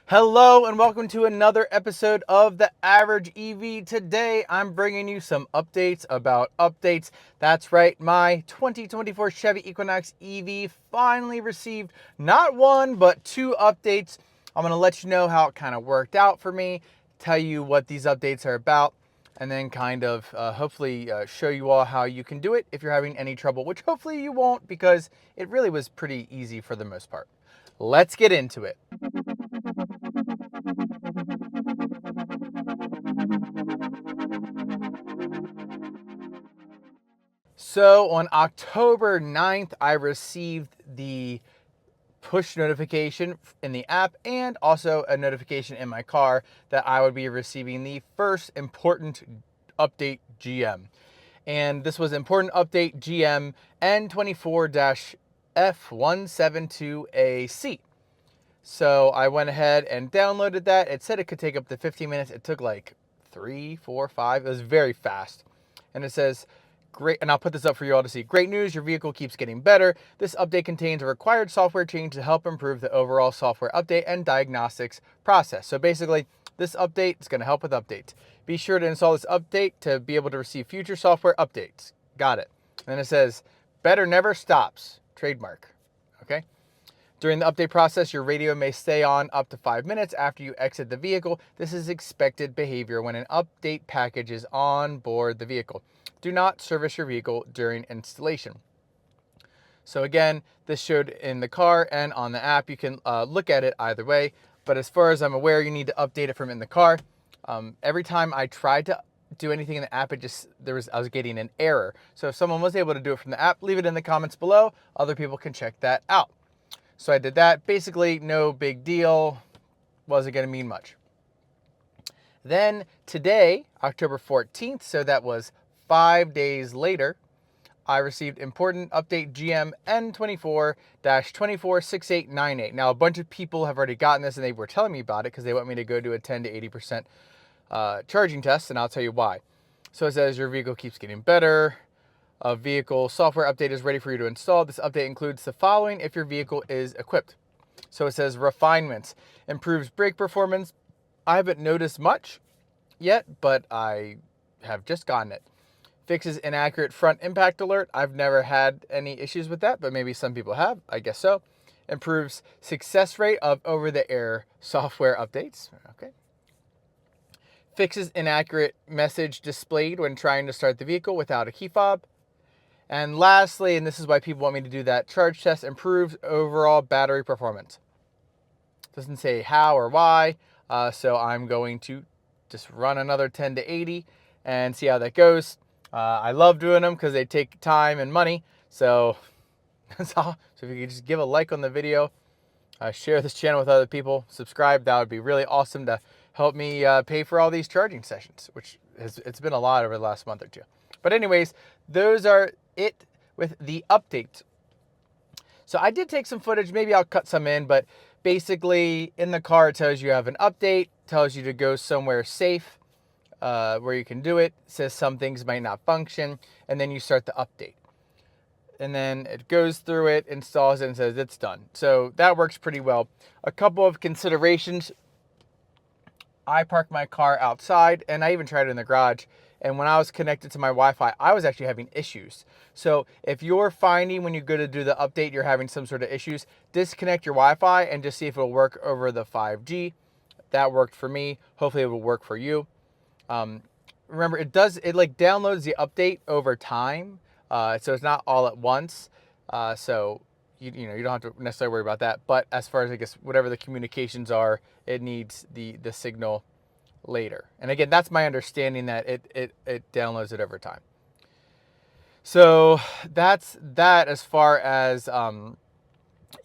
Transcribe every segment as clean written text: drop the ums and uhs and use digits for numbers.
Hello and welcome to another episode of The Average EV. Today I'm bringing you some updates about updates. That's right, my 2024 Chevy Equinox EV finally received not one but two updates. I'm going to let you know how it kind of worked out for me, tell you what these updates are about, and then kind of hopefully show you all how you can do it if you're having any trouble, which hopefully you won't because it really was pretty easy for the most part. Let's get into it. So on October 9th, I received the push notification in the app and also a notification in my car that I would be receiving the first important update GM. And this was important update GM N24-F172AC. So I went ahead and downloaded that. It said it could take up to 15 minutes. It took like 3, 4, 5. It was very fast. And it says, great, and I'll put this up for you all to see. Great news, your vehicle keeps getting better. This update contains a required software change to help improve the overall software update and diagnostics process. So basically, this update is going to help with updates. Be sure to install this update to be able to receive future software updates. Got it. And it says, better never stops. Trademark. Okay. During the update process, your radio may stay on up to 5 minutes after you exit the vehicle. This is expected behavior when an update package is on board the vehicle. Do not service your vehicle during installation. So again, this showed in the car and on the app. You can look at it either way. But as far as I'm aware, you need to update it from in the car. Every time I tried to do anything in the app, I was getting an error. So if someone was able to do it from the app, leave it in the comments below. Other people can check that out. So I did that. Basically, no big deal. Wasn't going to mean much. Then today, October 14th, so that was 5 days later, I received important update GM N24-246898. Now, a bunch of people have already gotten this and they were telling me about it because they want me to go do a 10 to 80% charging test, and I'll tell you why. So it says your vehicle keeps getting better. A vehicle software update is ready for you to install. This update includes the following if your vehicle is equipped. So it says refinements, improves brake performance. I haven't noticed much yet, but I have just gotten it. Fixes inaccurate front impact alert. I've never had any issues with that, but maybe some people have. I guess so. Improves success rate of over-the-air software updates. Okay. Fixes inaccurate message displayed when trying to start the vehicle without a key fob. And lastly, and this is why people want me to do that charge test, improves overall battery performance. Doesn't say how or why, so I'm going to just run another 10 to 80 and see how that goes. I love doing them because they take time and money, so that's all. So if you could just give a like on the video, share this channel with other people, subscribe, that would be really awesome to help me pay for all these charging sessions, which it's been a lot over the last month or two. But anyways, those are it with the update. So I did take some footage. Maybe I'll cut some in, but basically in the car, it tells you have an update, tells you to go somewhere safe where you can do it. It says some things might not function, and then you start the update. And then it goes through it, installs it, and says it's done. So that works pretty well. A couple of considerations. I parked my car outside, and I even tried it in the garage. And when I was connected to my Wi-Fi, I was actually having issues. So if you're finding when you go to do the update, you're having some sort of issues, disconnect your Wi-Fi and just see if it'll work over the 5G. That worked for me. Hopefully it will work for you. Remember, it like downloads the update over time. So it's not all at once. So you don't have to necessarily worry about that. But as far as, I guess, whatever the communications are, it needs the signal later. And again, that's my understanding, that it downloads it over time. So that's that as far as,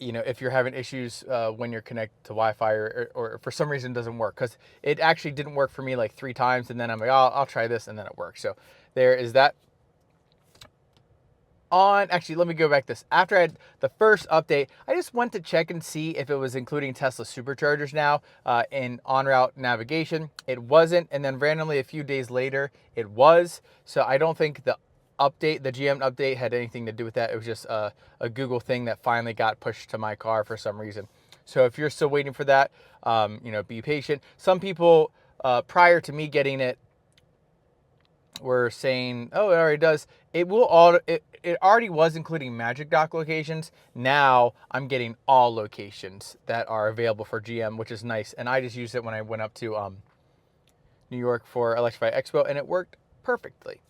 if you're having issues when you're connected to Wi-Fi or for some reason it doesn't work, because it actually didn't work for me like 3 times. And then I'm like, oh, I'll try this. And then it works. So there is that. Actually, let me go back this. After I had the first update, I just went to check and see if it was including Tesla superchargers now in on-route navigation. It wasn't, and then randomly a few days later, it was. So I don't think the GM update had anything to do with that. It was just a Google thing that finally got pushed to my car for some reason. So if you're still waiting for that, you know, be patient. Some people, prior to me getting it, were saying, oh, it already does. It will all, it already was including Magic Dock locations. Now I'm getting all locations that are available for GM, which is nice. And I just used it when I went up to New York for Electrify Expo, and it worked perfectly.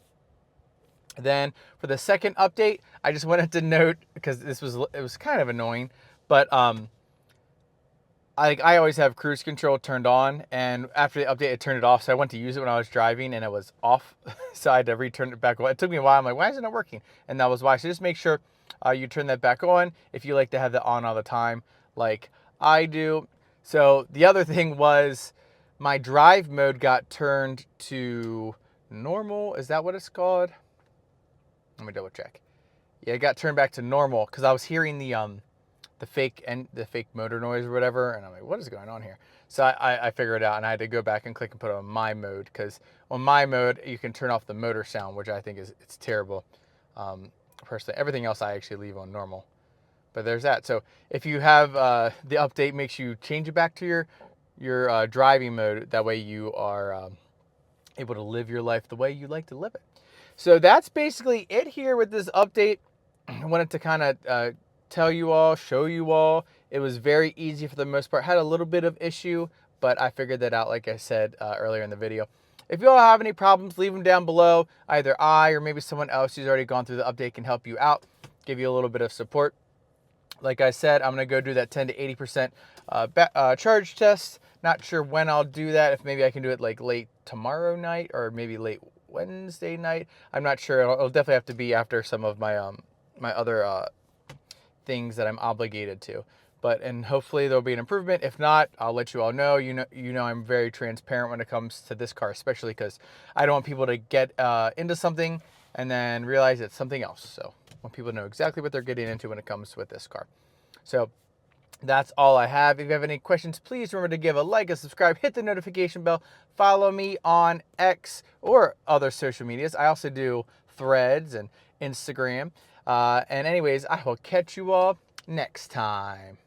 Then for the second update, I just wanted to note, because it was kind of annoying, but I always have cruise control turned on, and after the update, it turned it off. So I went to use it when I was driving, and it was off. So I had to return it back on. It took me a while. I'm like, why isn't it working? And that was why. So just make sure you turn that back on if you like to have that on all the time, like I do. So the other thing was my drive mode got turned to normal. Is that what it's called? Let me double check. Yeah, it got turned back to normal because I was hearing the fake motor noise or whatever, and I'm like, what is going on here? So I figured it out, and I had to go back and click and put it on my mode, because on my mode you can turn off the motor sound, which I think it's terrible. Personally, everything else I actually leave on normal. But there's that. So if you have the update, makes you change it back to your driving mode. That way you are able to live your life the way you like to live it. So that's basically it here with this update. I wanted to kind of tell you all, show you all. It was very easy for the most part. Had a little bit of issue, but I figured that out, like I said earlier in the video. If you all have any problems, leave them down below. Either I or maybe someone else who's already gone through the update can help you out, give you a little bit of support. Like I said, I'm going to go do that 10 to 80% charge test. Not sure when I'll do that. If maybe I can do it like late tomorrow night or maybe late Wednesday night. I'm not sure. It'll definitely have to be after some of my my other things that I'm obligated to. And hopefully there'll be an improvement. If not, I'll let you all know. You know I'm very transparent when it comes to this car, especially because I don't want people to get into something and then realize it's something else. So I want people to know exactly what they're getting into when it comes with this car. So that's all I have. If you have any questions, please remember to give a like, a subscribe, hit the notification bell, follow me on X or other social medias. I also do Threads and Instagram. And anyways, I will catch you all next time.